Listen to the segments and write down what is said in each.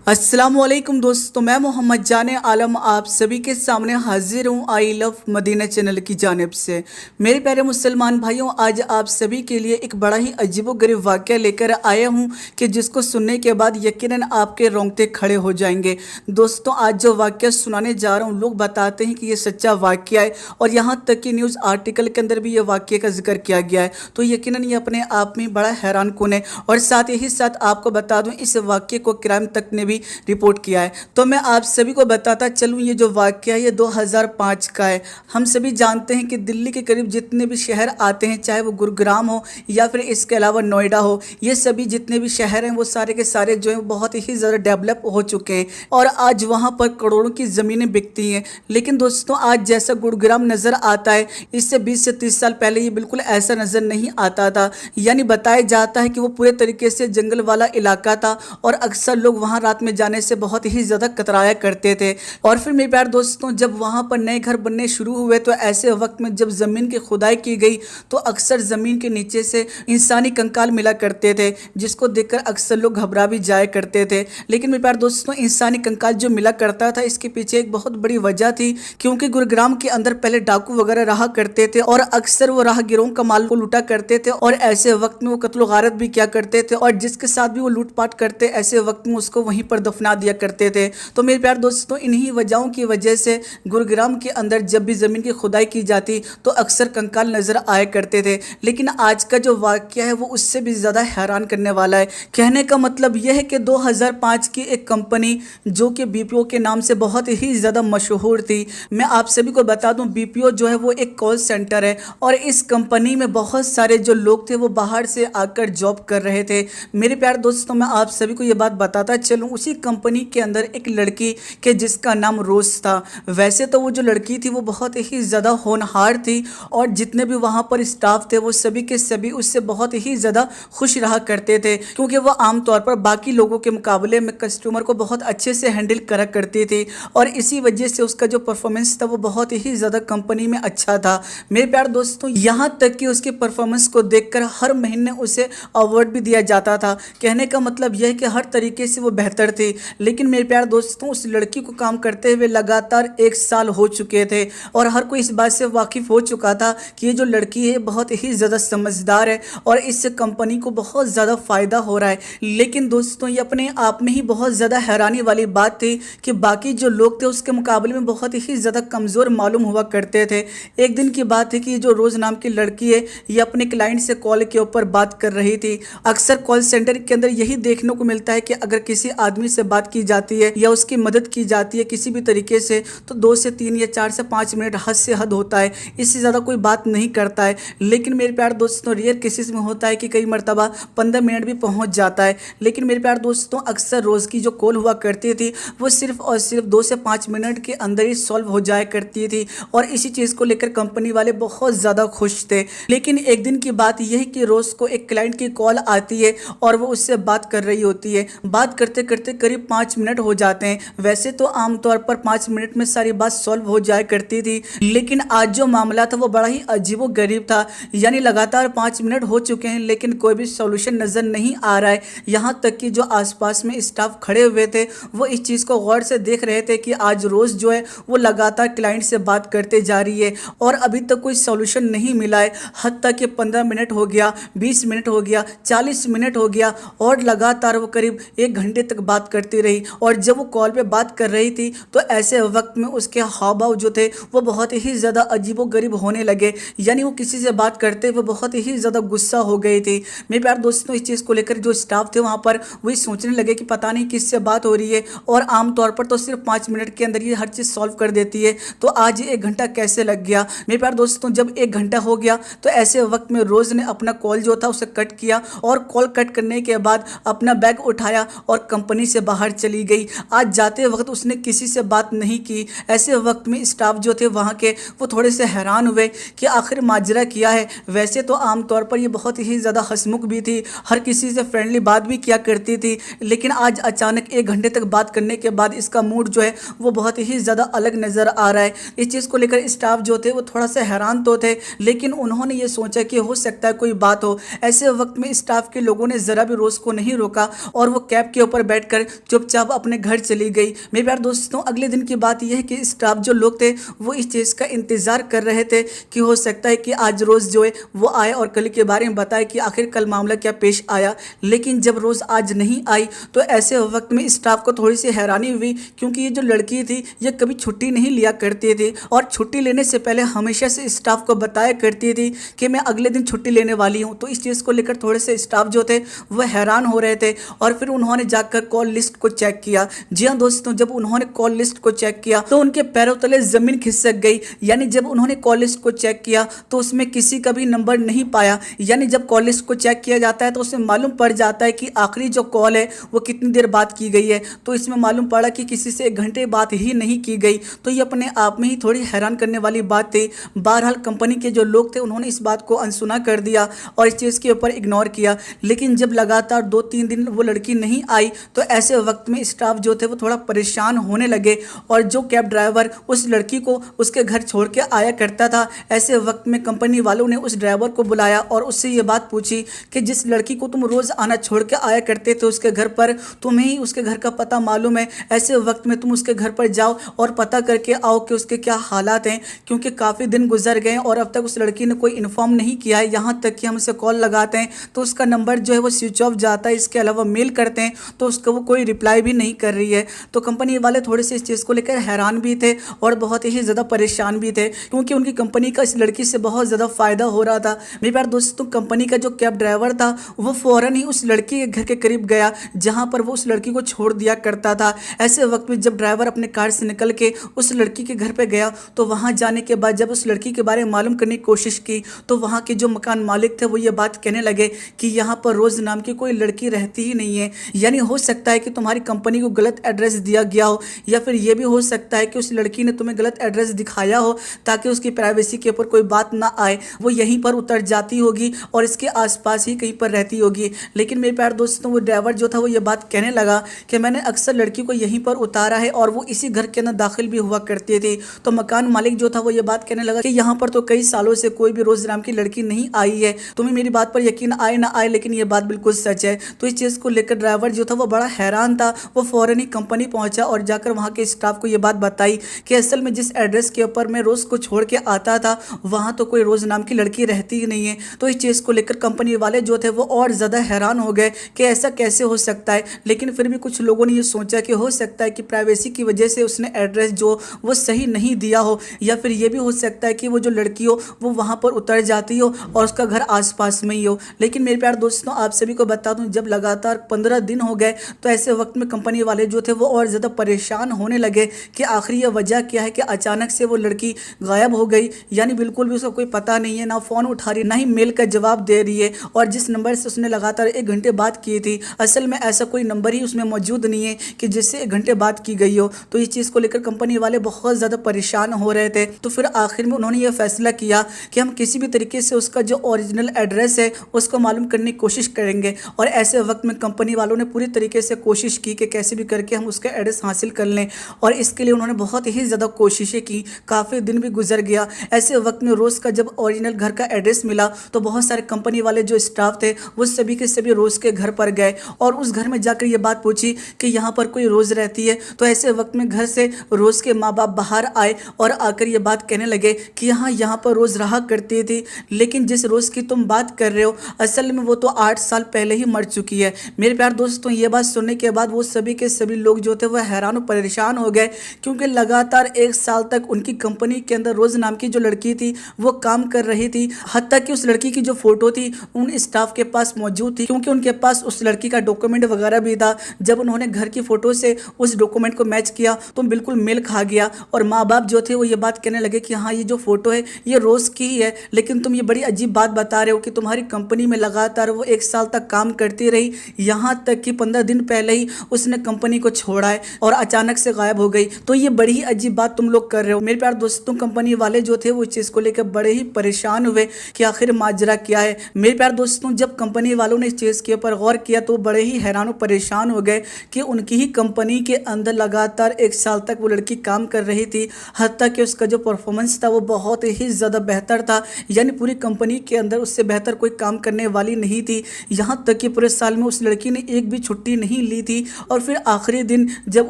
अस्सलामुअलैकुम दोस्तों, मैं मोहम्मद जाने आलम आप सभी के सामने हाजिर हूँ आई लव मदीना चैनल की जानिब से। मेरे प्यारे मुसलमान भाइयों, आज आप सभी के लिए एक बड़ा ही अजीबोगरीब वाक़या लेकर आया हूँ कि जिसको सुनने के बाद यकीनन आपके रोंगटे खड़े हो जाएंगे। दोस्तों, आज जो वाक़या सुनाने जा रहा हूँ, लोग बताते हैं कि ये सच्चा वाक़या है और यहाँ तक कि न्यूज़ आर्टिकल के अंदर भी ये वाक़ये का जिक्र किया गया है। तो यकीनन ये अपने आप में बड़ा हैरान कुन है। और साथ ही साथ आपको बता दूँ, इस वाक़ये को क्राइम तक ने भी रिपोर्ट किया है। तो मैं आप सभी को बताता चलूँ, ये जो वाक़या है ये 2005 का है। हम सभी जानते हैं कि दिल्ली के करीब जितने भी शहर आते हैं, चाहे वो गुरुग्राम हो या फिर इसके अलावा नोएडा हो, ये सभी जितने भी शहर हैं वो सारे के सारे जो हैं बहुत ही ज़्यादा डेवलप हो चुके हैं और आज वहाँ पर करोड़ों की ज़मीनें बिकती हैं। लेकिन दोस्तों, आज जैसा गुरुग्राम नज़र आता है, इससे 20 से 30 साल पहले ये बिल्कुल ऐसा नज़र नहीं आता था। यानी बताया जाता है कि वो पूरे तरीके से जंगल वाला इलाका था और अक्सर लोग वहाँ रात में जाने से बहुत ही ज़्यादा कतराया करते थे। और फिर मेरे प्यारे दोस्तों, जब वहाँ पर नए घर बनने शुरू हुए तो ऐसे वक्त में जब ज़मीन की खुदाई की गई तो अक्सर ज़मीन के नीचे से इंसानी कंकाल मिला करते थे, जिसको देखकर अक्सर लोग घबरा भी जाया करते थे। लेकिन मेरे प्यारे दोस्तों, इंसानी कंकाल जो मिला करता था, इसके पीछे एक बहुत बड़ी वजह थी, क्योंकि गुरुग्राम के अंदर पहले डाकू वगैरह रहा करते थे और अक्सर वो राहगीरों का माल को लूटा करते थे और ऐसे वक्त में वो कत्ल गारत भी किया करते थे और जिसके साथ भी वो लूटपाट करते ऐसे वक्त में उसको वहीं पर दफना दिया करते थे। तो मेरे प्यारे दोस्तों, इन्हीं वजहों की वजह से गुरुग्राम के अंदर जब भी ज़मीन की खुदाई की जाती तो अक्सर कंकाल नज़र आया करते थे। लेकिन आज का जो वाक़या है वो उससे भी ज़्यादा हैरान करने वाला है। कहने का मतलब यह है कि 2005 की एक कंपनी जो कि बीपीओ के नाम से बहुत ही ज़्यादा मशहूर थी। मैं आप सभी को बता दूं, बीपीओ जो है वो एक कॉल सेंटर है और इस कंपनी में बहुत सारे जो लोग थे वो बाहर से आकर जॉब कर रहे थे। मेरे प्यारे दोस्तों, मैं आप सभी को ये बात बताता चलूँ, उसी कंपनी के अंदर एक लड़की के जिसका नाम रोज था। वैसे तो वो जो लड़की थी वो बहुत ही ज़्यादा होनहार थी और जितने भी वहाँ पर स्टाफ थे वो सभी के सभी उससे बहुत ही ज़्यादा खुश रहा करते थे, क्योंकि वो आमतौर पर बाकी लोगों के मुकाबले में कस्टमर को बहुत अच्छे से हैंडल करा करती थी और इसी वजह से उसका जो परफॉर्मेंस था वो बहुत ही ज़्यादा कंपनी में अच्छा था। मेरे प्यारे दोस्तों, यहाँ तक कि उसके परफॉर्मेंस को देखकर हर महीने उसे अवार्ड भी दिया जाता था। कहने का मतलब यह है कि हर तरीके से वो बेहतर थी। लेकिन मेरे प्यारे दोस्तों, उस लड़की को काम करते हुए लगातार 1 साल हो चुके थे और हर कोई इस बात से वाकिफ़ हो चुका था कि ये जो लड़की है बहुत ही ज़्यादा समझदार है और इससे कंपनी को बहुत ज़्यादा फ़ायदा हो रहा है। लेकिन दोस्तों, ये अपने आप में ही बहुत ज़्यादा हैरानी वाली बात थी कि बाकी जो लोग थे उसके मुकाबले में बहुत ही ज़्यादा कमज़ोर मालूम हुआ करते थे। एक दिन की बात है कि जो रोज़ नाम की लड़की है ये अपने क्लाइंट से कॉल के ऊपर बात कर रही थी। अक्सर कॉल सेंटर के अंदर यही देखने को मिलता है कि अगर किसी आदमी से बात की जाती है या उसकी मदद की जाती है किसी भी तरीके से तो 2 से 3 या 4 से 5 मिनट हद से हद होता है, इससे ज़्यादा कोई बात नहीं करता है। लेकिन मेरे प्यारे दोस्तों, रेयर केसेस में होता है कि कई मरतबा 15 मिनट भी पहुंच जाता है। लेकिन मेरे प्यारे दोस्तों, अक्सर रोज़ की जो कॉल हुआ करती थी वो सिर्फ और सिर्फ 2 से 5 मिनट के अंदर ही सॉल्व हो जाया करती थी और इसी चीज़ को लेकर कंपनी वाले बहुत ज़्यादा खुश थे। लेकिन एक दिन की बात यह है कि रोज़ को एक क्लाइंट की कॉल आती है और वो उससे बात कर रही होती है। बात करते करते करीब 5 मिनट हो जाते हैं। वैसे तो आमतौर पर 5 मिनट में सारी बात सॉल्व हो जाया करती थी, लेकिन आज जो मामला था वो बड़ा ही अजीबोगरीब था। यानी लगातार 5 मिनट हो चुके हैं लेकिन कोई भी सॉल्यूशन नज़र नहीं आ रहा है। यहाँ तक कि जो आसपास में स्टाफ खड़े हुए थे वो इस चीज़ को गौर से देख रहे थे कि आज रोज़ जो है वो लगातार क्लाइंट से बात करते जा रही है और अभी तक कोई सॉल्यूशन नहीं मिला है। हद तक कि 15 मिनट हो गया, 20 मिनट हो गया, 40 मिनट हो गया और लगातार वो करीब 1 घंटे तक बात करती रही। और जब वो कॉल पे बात कर रही थी तो ऐसे वक्त में उसके हाव भाव जो थे वो बहुत ही ज़्यादा अजीबोगरीब होने लगे। यानी वो किसी से बात करते हुए बहुत ही ज़्यादा गुस्सा हो गई थी। मेरे प्यारे दोस्तों, इस चीज़ को लेकर जो स्टाफ थे वहाँ पर वही सोचने लगे कि पता नहीं किससे बात हो रही है और आमतौर पर तो सिर्फ 5 मिनट के अंदर ये हर चीज़ सॉल्व कर देती है, तो आज 1 घंटा कैसे लग गया। मेरे प्यारे दोस्तों, जब 1 घंटा हो गया तो ऐसे वक्त में रोज़ ने अपना कॉल जो था उसे कट किया और कॉल कट करने के बाद अपना बैग उठाया और कंपनी से बाहर चली गई। आज जाते वक्त उसने किसी से बात नहीं की। ऐसे वक्त में स्टाफ जो थे वहाँ के वो थोड़े से हैरान हुए कि आखिर माजरा किया है। वैसे तो आमतौर पर ये बहुत ही ज़्यादा हंसमुख भी थी, हर किसी से फ्रेंडली बात भी किया करती थी, लेकिन आज अचानक 1 घंटे तक बात करने के बाद इसका मूड जो है वो बहुत ही ज़्यादा अलग नज़र आ रहा है। इस चीज़ को लेकर स्टाफ जो थे वो थोड़ा सा हैरान तो थे, लेकिन उन्होंने ये सोचा कि हो सकता है कोई बात हो। ऐसे वक्त में स्टाफ के लोगों ने ज़रा भी रोज़ को नहीं रोका और वो कैब के ऊपर बैठ कहकर चुपचाप अपने घर चली गई। मेरे प्यारे दोस्तों, अगले दिन की बात यह है कि स्टाफ जो लोग थे वो इस चीज़ का इंतज़ार कर रहे थे कि हो सकता है कि आज रोज़ जो है वो आए और कल के बारे में बताए कि आखिर कल मामला क्या पेश आया। लेकिन जब रोज़ आज नहीं आई तो ऐसे वक्त में स्टाफ को थोड़ी सी हैरानी हुई, क्योंकि ये जो लड़की थी ये कभी छुट्टी नहीं लिया करती थी और छुट्टी लेने से पहले हमेशा से स्टाफ को बताया करती थी कि मैं अगले दिन छुट्टी लेने वाली हूँ। तो इस चीज़ को लेकर थोड़े से स्टाफ जो थे वह हैरान हो रहे थे और फिर उन्होंने जाकर कॉल लिस्ट को चेक किया। जी हाँ दोस्तों, जब उन्होंने कॉल लिस्ट को चेक किया तो उनके पैरों तले जमीन खिसक गई। यानी जब उन्होंने कॉल लिस्ट को चेक किया तो उसमें किसी का भी नंबर नहीं पाया। यानी जब कॉल लिस्ट को चेक किया जाता है तो उसमें मालूम पड़ जाता है कि आखिरी जो कॉल है वो कितनी देर बाद की गई है। तो इसमें मालूम पड़ा कि किसी से 1 घंटे बात ही नहीं की गई। तो ये अपने आप में ही थोड़ी हैरान करने वाली बात थी। बहरहाल कंपनी के जो लोग थे उन्होंने इस बात को अनसुना कर दिया और इस चीज़ के ऊपर इग्नोर किया। लेकिन जब लगातार 2-3 दिन वो लड़की नहीं आई तो ऐसे वक्त में स्टाफ जो थे वो थोड़ा परेशान होने लगे और जो कैब ड्राइवर उस लड़की को उसके घर छोड़ के आया करता था, ऐसे वक्त में कंपनी वालों ने उस ड्राइवर को बुलाया और उससे ये बात पूछी कि जिस लड़की को तुम रोज़ आना छोड़ के आया करते थे उसके घर पर, तुम्हें ही उसके घर का पता मालूम है, ऐसे वक्त में तुम उसके घर पर जाओ और पता करके आओ कि उसके क्या हालात हैं, क्योंकि काफ़ी दिन गुजर गए और अब तक उस लड़की ने कोई इन्फॉर्म नहीं किया है। यहाँ तक कि हम उसे कॉल लगाते हैं तो उसका नंबर जो है वो स्विच ऑफ जाता है, इसके अलावा मेल करते हैं तो उसका वो कोई रिप्लाई भी नहीं कर रही है। तो कंपनी वाले थोड़े से इस चीज़ को लेकर हैरान भी थे और बहुत ही ज़्यादा परेशान भी थे, क्योंकि उनकी कंपनी का इस लड़की से बहुत ज़्यादा फ़ायदा हो रहा था। मेरे प्यारे दोस्तों, कंपनी का जो कैब ड्राइवर था वो फ़ौरन ही उस लड़की के घर के करीब गया जहाँ पर वो उस लड़की को छोड़ दिया करता था। ऐसे वक्त में जब ड्राइवर अपने कार से निकल के उस लड़की के घर पर गया तो वहाँ जाने के बाद जब उस लड़की के बारे में मालूम करने की कोशिश की तो वहाँ के जो मकान मालिक थे वो ये बात कहने लगे कि यहाँ पर रोज़ नाम की कोई लड़की रहती ही नहीं है। यानी हो सकता है कि तुम्हारी कंपनी को गलत एड्रेस दिया गया हो, या फिर ये भी हो सकता है कि उस लड़की ने तुम्हें गलत एड्रेस दिखाया हो ताकि उसकी प्राइवेसी के ऊपर कोई बात ना आए, वो यहीं पर उतर जाती होगी और इसके आसपास ही कहीं पर रहती होगी। लेकिन मेरे प्यारे दोस्तों, वो ड्राइवर जो था वो ये बात कहने लगा कि मैंने अक्सर लड़की को यहीं पर उतारा है और वो इसी घर के अंदर दाखिल भी हुआ करती थी। तो मकान मालिक जो था वो ये बात कहने लगा कि यहाँ पर तो कई सालों से कोई भी रोज नाम की लड़की नहीं आई है, तुम्हें मेरी बात पर यकीन आए ना आए लेकिन ये बात बिल्कुल सच है। तो इस चीज़ को लेकर ड्राइवर जो था वो बड़ा हैरान था। वो फौरन ही कंपनी पहुंचा और जाकर वहाँ के स्टाफ को ये बात बताई कि असल में जिस एड्रेस के ऊपर मैं रोज़ को छोड़ के आता था वहाँ तो कोई रोज़ नाम की लड़की रहती ही नहीं है। तो इस चीज़ को लेकर कंपनी वाले जो थे वो और ज़्यादा हैरान हो गए कि ऐसा कैसे हो सकता है। लेकिन फिर भी कुछ लोगों ने ये सोचा कि हो सकता है कि प्राइवेसी की वजह से उसने एड्रेस जो वो सही नहीं दिया हो, या फिर ये भी हो सकता है कि वो जो लड़की हो वो वहाँ पर उतर जाती हो और उसका घर आसपास में ही हो। लेकिन मेरे प्यारे दोस्तों, आप सभी को बता दूं, जब लगातार 15 दिन हो गए तो ऐसे वक्त में कंपनी वाले जो थे वो और ज़्यादा परेशान होने लगे कि आखिर ये वजह क्या है कि अचानक से वो लड़की गायब हो गई। यानी बिल्कुल भी उसका कोई पता नहीं है, ना फ़ोन उठा रही, ना ही मेल का जवाब दे रही है, और जिस नंबर से उसने लगातार 1 घंटे बात की थी असल में ऐसा कोई नंबर ही उसमें मौजूद नहीं है कि जिससे 1 घंटे बात की गई हो। तो इस चीज़ को लेकर कंपनी वाले बहुत ज़्यादा परेशान हो रहे थे। तो फिर आखिर में उन्होंने ये फैसला किया कि हम किसी भी तरीके से उसका जो ओरिजिनल एड्रेस है उसको मालूम करने की कोशिश करेंगे। और ऐसे वक्त में कंपनी वालों ने पूरी तरीके से कोशिश की कि कैसे भी करके हम उसका एड्रेस हासिल कर लें, और इसके लिए उन्होंने बहुत ही ज़्यादा कोशिशें की। काफ़ी दिन भी गुजर गया। ऐसे वक्त में रोज़ का जब ओरिजिनल घर का एड्रेस मिला तो बहुत सारे कंपनी वाले जो स्टाफ थे वो सभी के सभी रोज़ के घर पर गए और उस घर में जाकर ये बात पूछी कि यहाँ पर कोई रोज़ रहती है। तो ऐसे वक्त में घर से रोज़ के माँ बाप बाहर आए और आकर ये बात कहने लगे कि यहाँ पर रोज़ रहा करती थी, लेकिन जिस रोज़ की तुम बात कर रहे हो असल में वो तो 8 साल पहले ही मर चुकी है। मेरे प्यारे दोस्तों, ये बात सुनने के बाद वो सभी के सभी लोग जो थे वो हैरान और परेशान हो गए, क्योंकि लगातार 1 साल तक उनकी कंपनी के अंदर रोज़ नाम की जो लड़की थी वो काम कर रही थी। हत्ता कि उस लड़की की जो फोटो थी उन स्टाफ के पास मौजूद थी, क्योंकि उनके पास उस लड़की का डॉक्यूमेंट वगैरह भी था। जब उन्होंने घर की फोटो से उस डॉक्यूमेंट को मैच किया तो बिल्कुल मेल खा गया, और माँ बाप जो थे वो ये बात कहने लगे कि हाँ, ये जो फोटो है ये रोज़ की ही है, लेकिन तुम ये बड़ी अजीब बात बता रहे हो कि तुम्हारी कंपनी में लगातार वो 1 साल तक काम करती रही, यहाँ तक कि 15 दिन पहले ही उसने कंपनी को छोड़ा है और अचानक से गायब हो गई। तो ये बड़ी ही अजीब बात तुम लोग कर रहे हो। मेरे प्यारे दोस्तों, कंपनी वाले जो थे वो इस चीज़ को लेकर बड़े ही परेशान हुए कि आखिर माजरा क्या है। मेरे प्यारे दोस्तों, जब कंपनी वालों ने इस चीज़ के ऊपर गौर किया तो बड़े ही हैरान और परेशान हो गए कि उनकी ही कंपनी के अंदर लगातार 1 साल तक वो लड़की काम कर रही थी। हत्ता कि उसका जो परफॉर्मेंस था वो बहुत ही ज़्यादा बेहतर था, यानी पूरी कंपनी के अंदर उससे बेहतर कोई काम करने वाली नहीं थी। यहाँ तक कि पूरे साल में उस लड़की ने एक भी छुट्टी नहीं ली थी। और फिर आखिरी दिन जब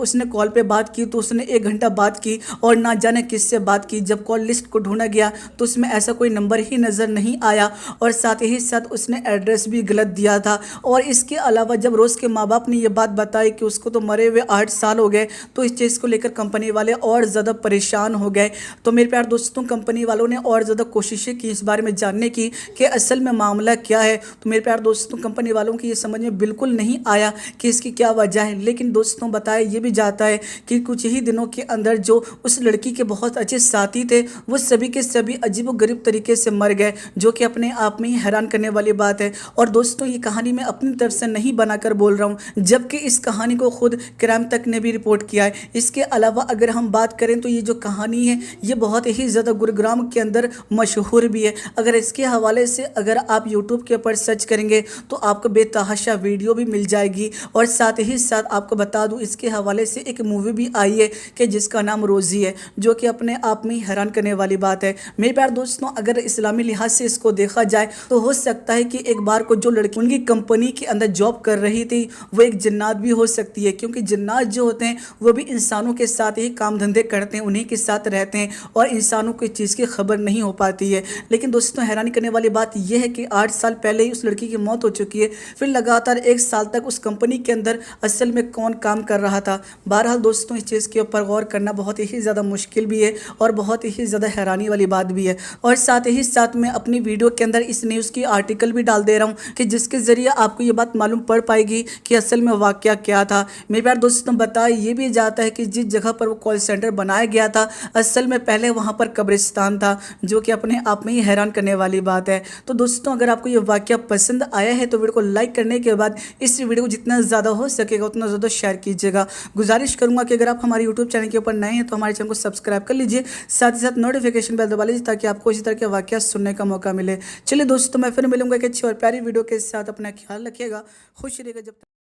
उसने कॉल पे बात की तो उसने 1 घंटा बात की और ना जाने किससे बात की। जब कॉल लिस्ट को ढूंढा गया तो उसमें ऐसा कोई नंबर ही नज़र नहीं आया और साथ ही साथ उसने एड्रेस भी गलत दिया था। और इसके अलावा जब रोज़ के माँ बाप ने ये बात बताई कि उसको तो मरे हुए 8 साल हो गए, तो इस चीज़ को लेकर कंपनी वाले और ज़्यादा परेशान हो गए। तो मेरे प्यार दोस्तों, कंपनी वालों ने और ज़्यादा कोशिशें की इस बारे में जानने की कि असल में मामला क्या है। तो मेरे प्यार दोस्तों, कंपनी वालों की ये समझ में बिल्कुल नहीं आया कि इसकी क्या वजह है। लेकिन दोस्तों, बताया ये भी जाता है कि कुछ ही दिनों के अंदर जो उस लड़की के बहुत अच्छे साथी थे वो सभी के सभी अजीबोगरीब तरीके से मर गए, जो कि अपने आप में ही हैरान करने वाली बात है। और दोस्तों, ये कहानी मैं अपनी तरफ से नहीं बनाकर बोल रहा हूँ, जबकि इस कहानी को खुद क्राइम तक ने भी रिपोर्ट किया है। इसके अलावा अगर हम बात करें तो ये जो कहानी है ये बहुत ही ज़्यादा गुरुग्राम के अंदर मशहूर भी है। अगर इसके हवाले से अगर आप यूट्यूब के ऊपर सर्च करेंगे तो आपको बेतहाशा वीडियो भी मिल जाएगी। और साथ ही साथ आपको बता दूं, इसके हवाले से एक मूवी भी आई है कि जिसका नाम रोज़ी है, जो कि अपने आप में ही हैरान करने वाली बात है। मेरे प्यार दोस्तों, अगर इस्लामी लिहाज से इसको देखा जाए तो हो सकता है कि एक बार को जो लड़की उनकी कंपनी के अंदर जॉब कर रही थी वो एक जिन्नात भी हो सकती है, क्योंकि जिन्नात जो होते हैं वो भी इंसानों के साथ ही काम धंधे करते हैं, उन्हीं के साथ रहते हैं और इंसानों को इस चीज़ की खबर नहीं हो पाती है। लेकिन दोस्तों, हैरानी करने वाली बात यह है कि 8 साल पहले ही उस लड़की की मौत हो चुकी है। फिर लगातार 1 साल तक उस कंपनी के अंदर असल में कौन काम कर रहा था। बहरहाल दोस्तों, इस चीज़ के ऊपर गौर करना बहुत ही ज़्यादा मुश्किल भी है और बहुत ही ज़्यादा हैरानी वाली बात भी है। और साथ ही साथ मैं अपनी वीडियो के अंदर इस न्यूज़ की आर्टिकल भी डाल दे रहा हूँ कि जिसके ज़रिए आपको ये बात मालूम पड़ पाएगी कि असल में वाक़या क्या था। मेरे प्यारे दोस्तों, बताया ये भी जाता है कि जिस जगह पर वो कॉल सेंटर बनाया गया था असल में पहले वहाँ पर कब्रिस्तान था, जो कि अपने आप में ही हैरान करने वाली बात है। तो दोस्तों, अगर आपको ये वाक़या पसंद आया है तो वीडियो को लाइक करने के बाद इस वीडियो को जितना ज़्यादा हो सकेगा उतना ज़्यादा शेयर कीजिएगा। गुजारिश करूँगा कि अगर आप हमारे यूट्यूब चैनल के ऊपर नए हैं तो हमारे चैनल को सब्सक्राइब कर लीजिए, साथ ही साथ नोटिफिकेशन बेल दबा लीजिए ताकि आपको इसी तरह के वाक़या सुनने का मौका मिले। चलिए दोस्तों, मैं फिर मिलूंगा एक अच्छी और प्यारी वीडियो के साथ। अपना ख्याल रखिएगा, खुश रहिएगा। जब तक